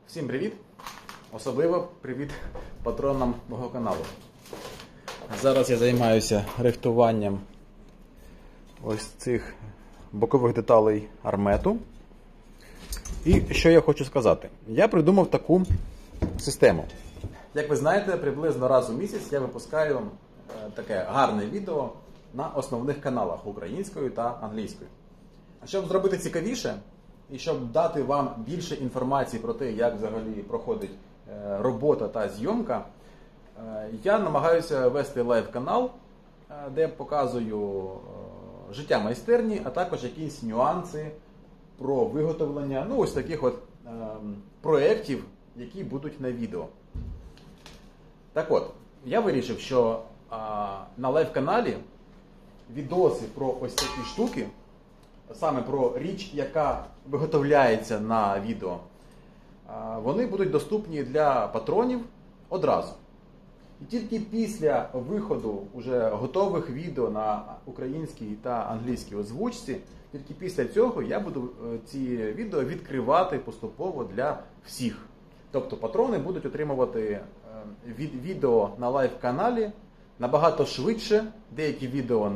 Всім привіт! Особливо привіт патронам мого каналу. Зараз я займаюся рихтуванням ось цих бокових деталей армету. І що я хочу сказати? Я придумав таку систему. Як ви знаєте, приблизно раз у місяць я випускаю таке гарне відео на основних каналах українською та англійською. А щоб зробити цікавіше, і щоб дати вам більше інформації про те, як взагалі проходить робота та зйомка, я намагаюся вести лайв-канал, де показую життя майстерні, а також якісь нюанси про виготовлення ось таких от проєктів, які будуть на відео. Так от, я вирішив, що на лайв-каналі відоси про ось такі штуки, саме про річ, яка виготовляється на відео, вони будуть доступні для патронів одразу. І тільки після виходу вже готових відео на українській та англійській озвучці, тільки після цього я буду ці відео відкривати поступово для всіх. Тобто патрони будуть отримувати відео на лайв-каналі набагато швидше, деякі відео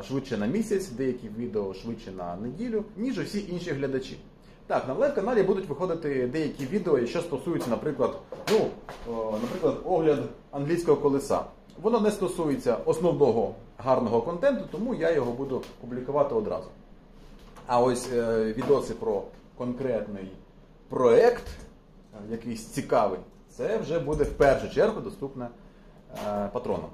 швидше на місяць, деякі відео швидше на неділю, ніж усі інші глядачі. Так, на лайв-каналі будуть виходити деякі відео, що стосуються, наприклад, огляд англійського колеса. Воно не стосується основного гарного контенту, тому я його буду публікувати одразу. А ось відоси про конкретний проєкт, якийсь цікавий, це вже буде в першу чергу доступне патронам.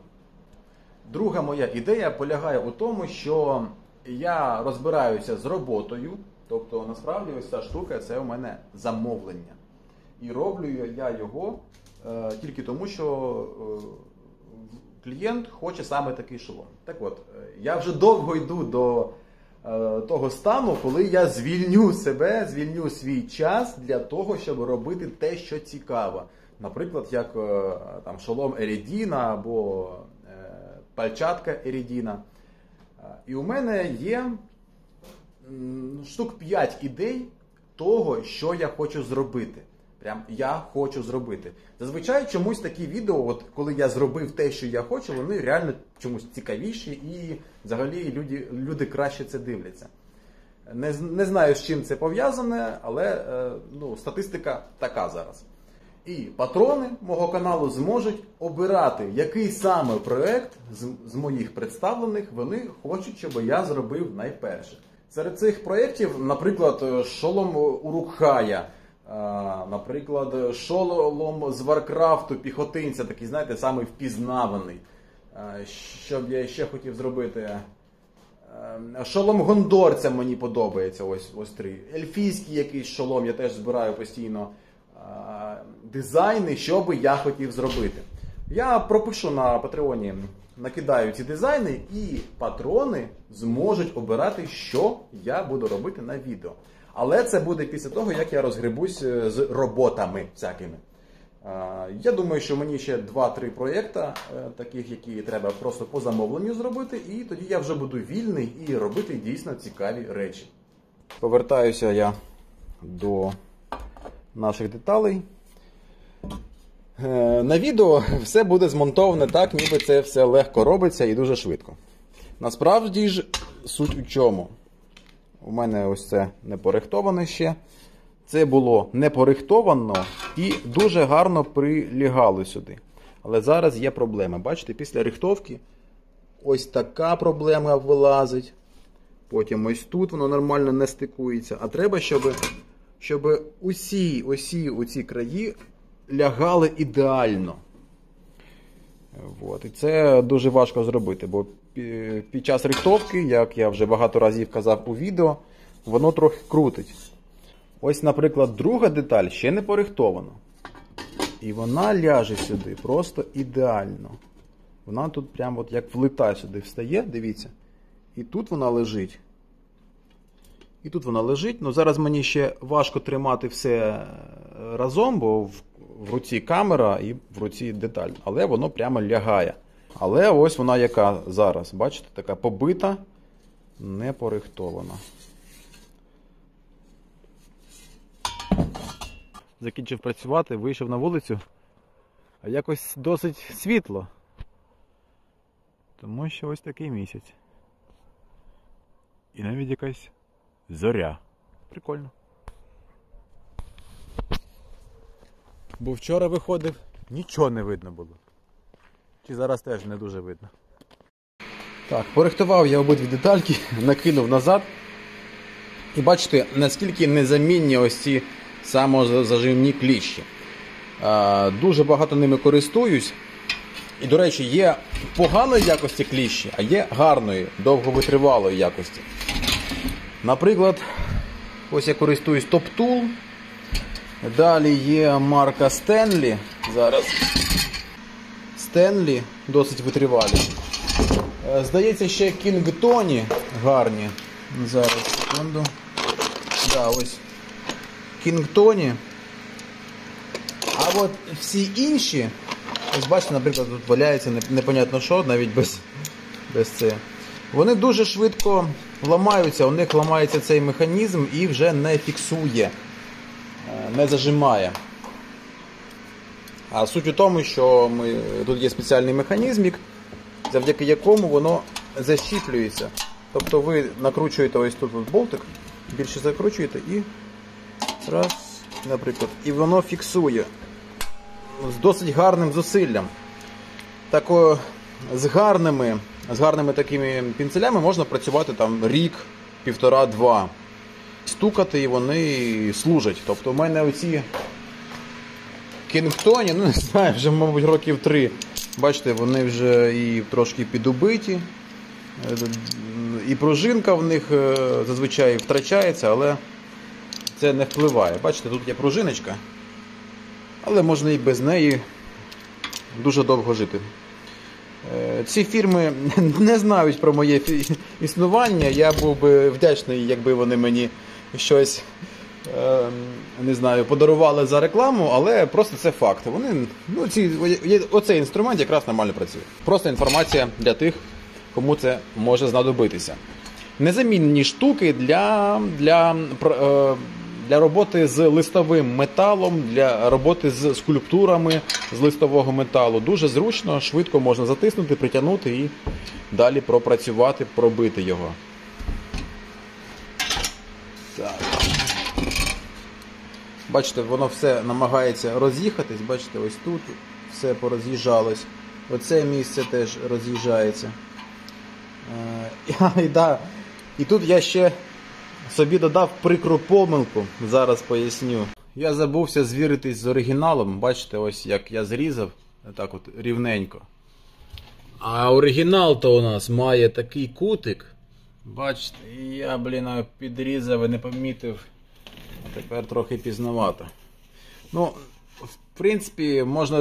Друга моя ідея полягає у тому, що я розбираюся з роботою, тобто насправді ось ця штука це у мене замовлення. І роблю я його тільки тому, що клієнт хоче саме такий шолом. Так от, я вже довго йду до того стану, коли я звільню себе, звільню свій час для того, щоб робити те, що цікаво. Наприклад, як там шолом Ерідіна або пальчатка Ерідіна. І у мене є штук 5 ідей того, що я хочу зробити. Прям я хочу зробити. Зазвичай чомусь такі відео, от коли я зробив те, що я хочу, вони реально чомусь цікавіші і взагалі люди краще це дивляться. Не знаю, з чим це пов'язане, але статистика така зараз. І патрони мого каналу зможуть обирати, який саме проєкт з моїх представлених вони хочуть, щоб я зробив найперше. Серед цих проєктів, наприклад, шолом Урукхая, наприклад, шолом з Варкрафту піхотинця, такий, знаєте, самий впізнаваний. Що б я ще хотів зробити? Шолом Гондорця мені подобається, ось 3. Ельфійський якийсь шолом, я теж збираю постійно дизайни, що би я хотів зробити. Я пропишу на Патреоні, накидаю ці дизайни, і патрони зможуть обирати, що я буду робити на відео. Але це буде після того, як я розгребусь з роботами всякими. Я думаю, що мені ще 2-3 проєкти, таких, які треба просто по замовленню зробити, і тоді я вже буду вільний і робити дійсно цікаві речі. Повертаюся я до наших деталей. На відео все буде змонтоване так, ніби це все легко робиться і дуже швидко. Насправді ж, суть у чому? У мене ось це не порихтоване ще. Це було не порихтовано і дуже гарно прилягало сюди. Але зараз є проблема. Бачите, після рихтовки ось така проблема вилазить. Потім ось тут воно нормально не стикується. А треба, щоб усі краї лягали ідеально. І це дуже важко зробити, бо під час рихтовки, як я вже багато разів казав у відео, воно трохи крутить. Ось, наприклад, друга деталь ще не порихтована. І вона ляже сюди просто ідеально. Вона тут прямо як влита сюди встає, дивіться. І тут вона лежить. І тут вона лежить. Зараз мені ще важко тримати все разом, бо в руці камера і в руці деталь. Але воно прямо лягає. Але ось вона яка зараз. Бачите, така побита, не порихтована. закінчив працювати, вийшов на вулицю, а якось досить світло. Тому що ось такий місяць. І навіть якась зоря. Прикольно. Бо вчора виходив, нічого не видно було. Чи зараз теж не дуже видно. Так, порихтував я обидві детальки, накинув назад. І бачите, наскільки незамінні ось ці самозажимні кліщі. Дуже багато ними користуюсь. І, до речі, є поганої якості кліщі, а є гарної, довговитривалої якості. Наприклад, ось я користуюсь Top Tool. Далі є марка Stanley. Зараз. Stanley досить витривалі. Здається, ще King Tony гарні. Зараз, секунду. Да, ось King Tony. А от всі інші, ось бачите, наприклад, тут валяється непонятно що, навіть без це. Вони дуже швидко ламаються, у них ламається цей механізм і вже не фіксує, не зажимає. А суть у тому, що тут є спеціальний механізмік, завдяки якому воно защіплюється. Тобто ви накручуєте ось тут болтик, більше закручуєте і раз, наприклад, і воно фіксує з досить гарним зусиллям. Тако, з гарними такими пінцелями можна працювати там рік, півтора-два. Стукати і вони служать. Тобто у мене оці Кінгтоні, ну не знаю, вже мабуть років 3. Бачите, вони вже і трошки підубиті. І пружинка в них зазвичай втрачається, але це не впливає. Бачите, тут є пружиночка, але можна і без неї дуже довго жити. Ці фірми не знають про моє існування, я був би вдячний, якби вони мені щось, не знаю, подарували за рекламу, але просто це факт. Вони, оцей інструмент якраз нормально працює. Просто інформація для тих, кому це може знадобитися. Незамінні штуки для роботи з листовим металом, для роботи з скульптурами з листового металу. Дуже зручно, швидко можна затиснути, притягнути і далі пропрацювати, пробити його. Так. Бачите, воно все намагається роз'їхатись. Бачите, ось тут все пороз'їжджалось. Оце місце теж роз'їжджається. І тут я ще собі додав прикру помилку, зараз поясню. Я забувся звіритись з оригіналом, бачите, ось як я зрізав, так от рівненько. А оригінал-то у нас має такий кутик, бачите, і я, підрізав і не помітив, а тепер трохи пізновато. Ну, в принципі, можна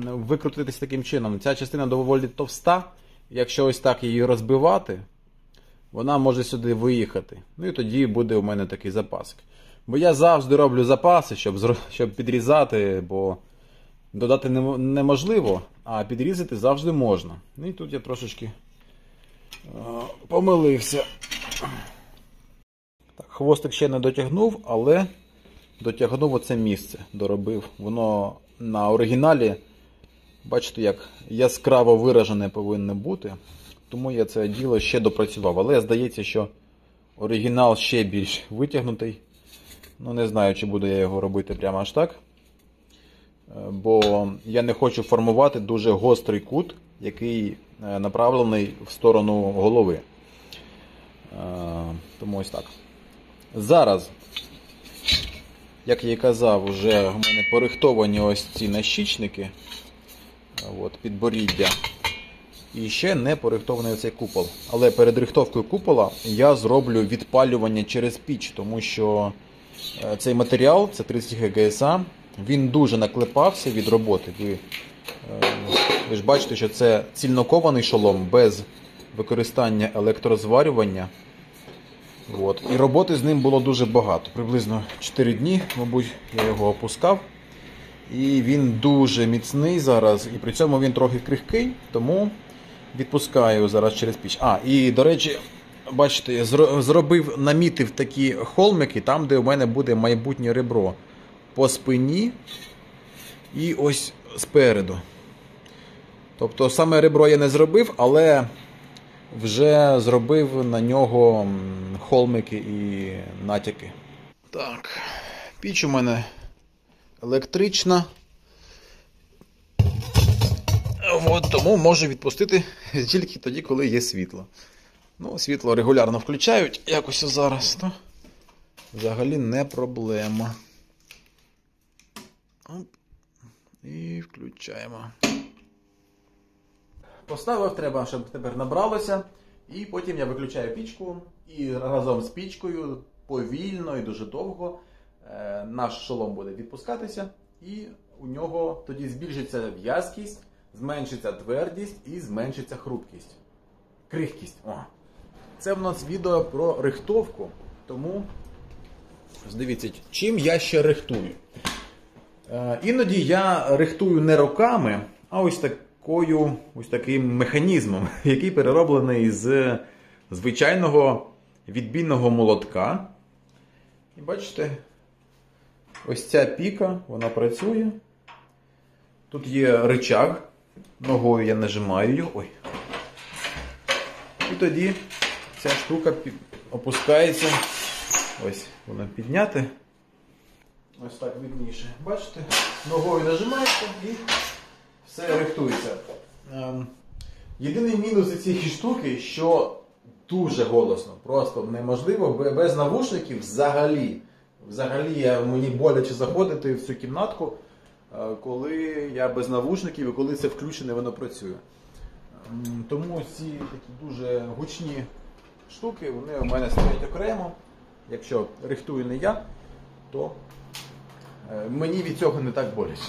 викрутитись таким чином. Ця частина доволі товста, якщо ось так її розбивати, вона може сюди виїхати. Ну і тоді буде у мене такий запасик. Бо я завжди роблю запаси, щоб підрізати, бо додати неможливо, а підрізати завжди можна. Ну і тут я трошечки помилився. Так, хвостик ще не дотягнув, але дотягнув оце місце, доробив. Воно на оригіналі, бачите, як яскраво виражене повинно бути. Тому я це діло ще допрацював. Але здається, що оригінал ще більш витягнутий. Ну, не знаю, чи буду я його робити прямо аж так. Бо я не хочу формувати дуже гострий кут, який направлений в сторону голови. Тому ось так. Зараз, як я і казав, вже в мене порихтовані ось ці нащічники. Підборіддя. І ще не порихтований оцей купол. Але перед рихтовкою купола я зроблю відпалювання через піч, тому що цей матеріал, це 30 ГГСА, він дуже наклепався від роботи. Ви ж бачите, що це цільнокований шолом без використання електрозварювання. І роботи з ним було дуже багато. Приблизно 4 дні, мабуть, я його опускав. І він дуже міцний зараз, і при цьому він трохи крихкий, тому відпускаю зараз через піч. І, до речі, бачите, я намітив такі холмики, там, де у мене буде майбутнє ребро. по спині і ось спереду. Тобто саме ребро я не зробив, але вже зробив на нього холмики і натяки. Так, піч у мене електрична. От, тому можу відпустити тільки тоді, коли є світло. Ну, світло регулярно включають, якось зараз, то взагалі не проблема. Оп. І включаємо. Поставив, треба, щоб тепер набралося. І потім я виключаю пічку. І разом з пічкою повільно і дуже довго наш шолом буде відпускатися. І у нього тоді збільшиться в'язкість, зменшиться твердість і зменшиться хрупкість. Крихкість. О. Це в нас відео про рихтовку. Тому дивіться, чим я ще рихтую. Іноді я рихтую не руками, а ось таким механізмом, який перероблений з звичайного відбійного молотка. І бачите, ось ця піка, вона працює. Тут є рычаг, ногою я нажимаю його. Ой. І тоді ця штука опускається. Ось, вона підняти. Ось так видніше. Бачите? Ногою нажимаєте і все рихтується. Єдиний мінус цієї штуки, що дуже голосно. Просто неможливо без навушників взагалі. Взагалі мені боляче заходити в цю кімнатку, коли я без навушників і коли це включене, воно працює. Тому ці такі дуже гучні штуки, вони у мене стоять окремо. Якщо рихтую не я, то мені від цього не так боляче.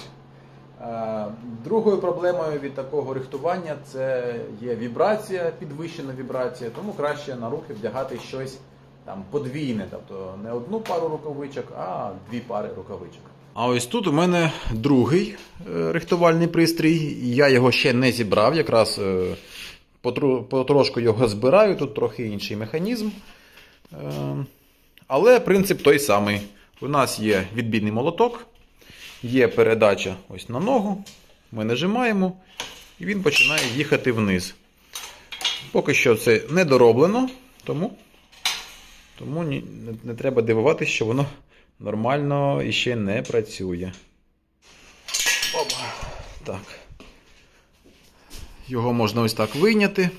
Другою проблемою від такого рихтування це є вібрація, підвищена вібрація, тому краще на руки вдягати щось там подвійне, тобто не одну пару рукавичок, а дві пари рукавичок. А ось тут у мене другий рихтувальний пристрій, я його ще не зібрав, якраз потрошку його збираю, тут трохи інший механізм. Але принцип той самий. У нас є відбійний молоток, є передача ось на ногу, ми нажимаємо і він починає їхати вниз. Поки що це не дороблено, тому не треба дивуватися, що воно нормально і ще не працює. Опа. Так. Його можна ось так вийняти.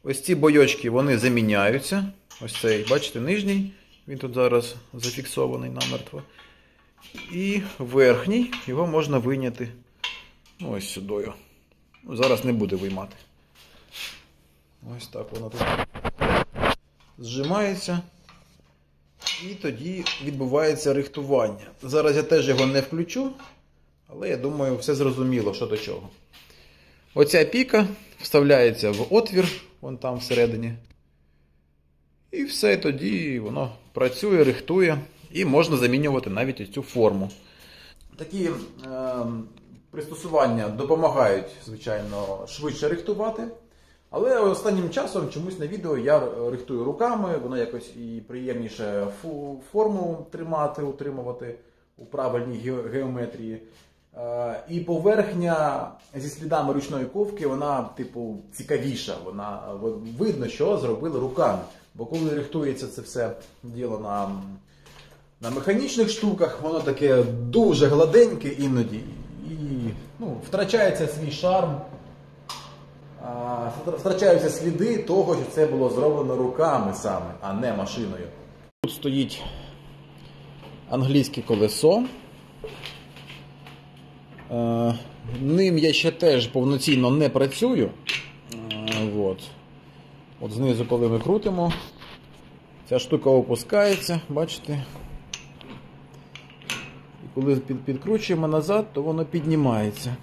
Ось ці бойочки, вони заміняються. Ось цей, бачите, нижній, він тут зараз зафіксований намертво. І верхній, його можна вийняти ось сюди. Зараз не буде виймати. Ось так воно тут зжимається. І тоді відбувається рихтування. Зараз я теж його не включу, але я думаю, все зрозуміло, що до чого. Оця піка вставляється в отвір, вон там всередині. І все, тоді воно працює, рихтує. І можна замінювати навіть ось цю форму. Такі пристосування допомагають, звичайно, швидше рихтувати. Але останнім часом чомусь на відео я рихтую руками, воно якось і приємніше форму утримувати у правильній геометрії. І поверхня зі слідами ручної ковки, вона типу цікавіша, вона видно, що зробили руками. Бо коли рихтується це все діло на механічних штуках, воно таке дуже гладеньке іноді і втрачається свій шарм. Втрачаються сліди того, що це було зроблено руками саме, а не машиною. Тут стоїть англійське колесо. Ним я ще теж повноцінно не працюю. От знизу, коли ми крутимо, ця штука опускається, бачите? І коли підкручуємо назад, то воно піднімається.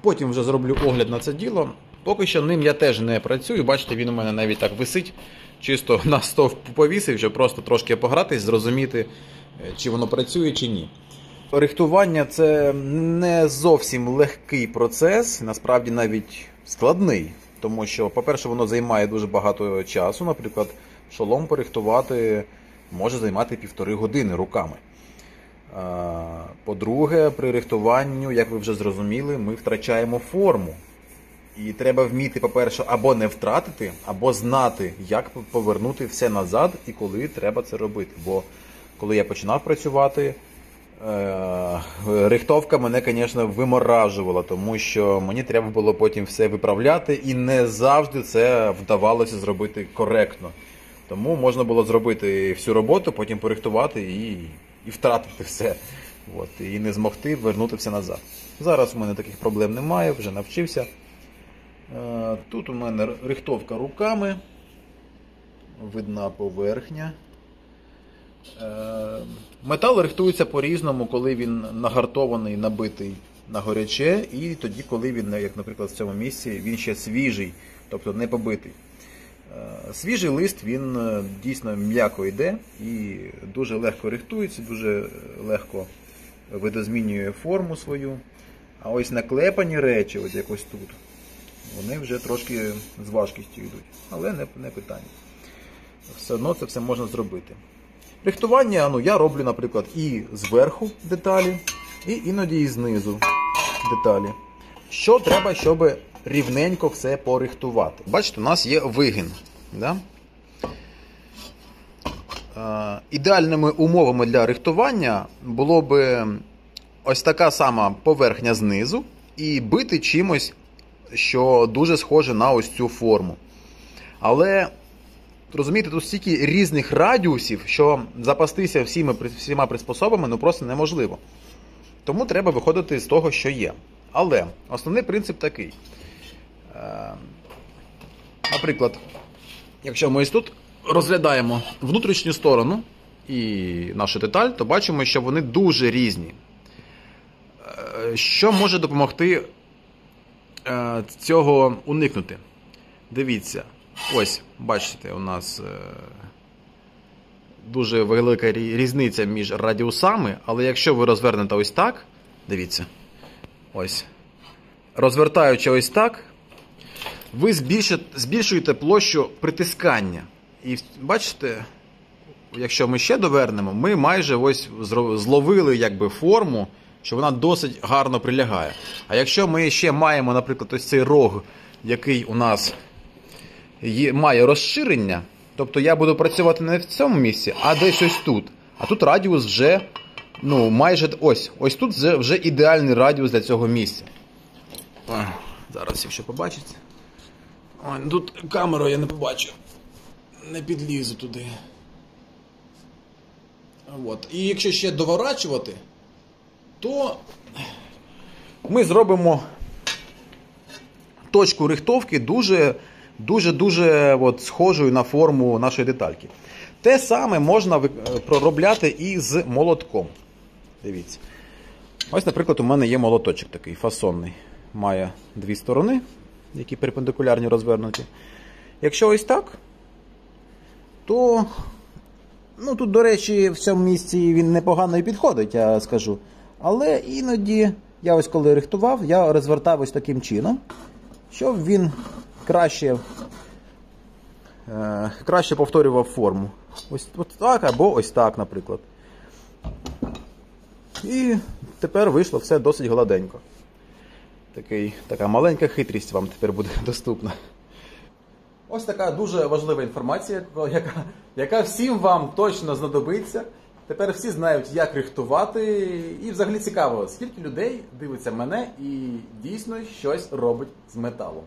Потім вже зроблю огляд на це діло. Поки що ним я теж не працюю. Бачите, він у мене навіть так висить. Чисто на стовп повісив, щоб просто трошки погратись, зрозуміти, чи воно працює, чи ні. Рихтування – це не зовсім легкий процес, насправді навіть складний. Тому що, по-перше, воно займає дуже багато часу. Наприклад, шолом порихтувати може займати 1,5 години руками. По-друге, при рихтуванню, як ви вже зрозуміли, ми втрачаємо форму. І треба вміти, по-перше, або не втратити, або знати, як повернути все назад і коли треба це робити. Бо коли я починав працювати, рихтовка мене, звісно, виморажувала, тому що мені треба було потім все виправляти, і не завжди це вдавалося зробити коректно. Тому можна було зробити всю роботу, потім порихтувати і втратити все. От, і не змогти вернути все назад. Зараз у мене таких проблем немає, вже навчився. Тут у мене рихтовка руками, видна поверхня. Метал рихтується по-різному, коли він нагартований, набитий на горяче, і тоді, коли він, як, наприклад, в цьому місці, він ще свіжий, тобто не побитий. Свіжий лист, він дійсно м'яко йде і дуже легко рихтується, дуже легко видозмінює форму свою. А ось наклепані речі, ось якось тут, вони вже трошки з важкістю йдуть, але не питання. Все одно це все можна зробити. Рихтування я роблю, наприклад, і зверху деталі, і іноді і знизу деталі. Що треба, щоб рівненько все порихтувати? Бачите, у нас є вигін. Да? Ідеальними умовами для рихтування було б ось така сама поверхня знизу і бити чимось, що дуже схоже на ось цю форму. Але, розумієте, тут стільки різних радіусів, що запастися всіма приспособами просто неможливо. Тому треба виходити з того, що є. Але основний принцип такий. Наприклад, якщо ми ось тут розглядаємо внутрішню сторону і нашу деталь, то бачимо, що вони дуже різні. Що може допомогти цього уникнути? Дивіться, ось, бачите, у нас дуже велика різниця між радіусами, але якщо ви розвернете ось так, дивіться, ось, розвертаючи ось так, ви збільшуєте площу притискання. І бачите, якщо ми ще довернемо, ми майже ось зловили якби форму, що вона досить гарно прилягає. А якщо ми ще маємо, наприклад, ось цей рог, який у нас має розширення, тобто я буду працювати не в цьому місці, а десь ось тут. А тут радіус вже, майже ось тут вже ідеальний радіус для цього місця. Зараз, якщо побачите. Тут камеру я не побачу. Не підлізу туди. От. І якщо ще доворачувати, то ми зробимо точку рихтовки дуже схожою на форму нашої детальки. Те саме можна проробляти і з молотком. Дивіться. Ось, наприклад, у мене є молоточок такий фасонний. Має дві сторони, які перпендикулярні розвернуті. Якщо ось так, то тут, до речі, в цьому місці він непогано і підходить, я скажу. Але іноді, я ось коли рихтував, я розвертав ось таким чином, щоб він краще повторював форму. Ось так або ось так, наприклад. І тепер вийшло все досить гладенько. Така маленька хитрість вам тепер буде доступна. Ось така дуже важлива інформація, яка всім вам точно знадобиться. Тепер всі знають, як рихтувати. І взагалі цікаво, скільки людей дивиться мене і дійсно щось робить з металом.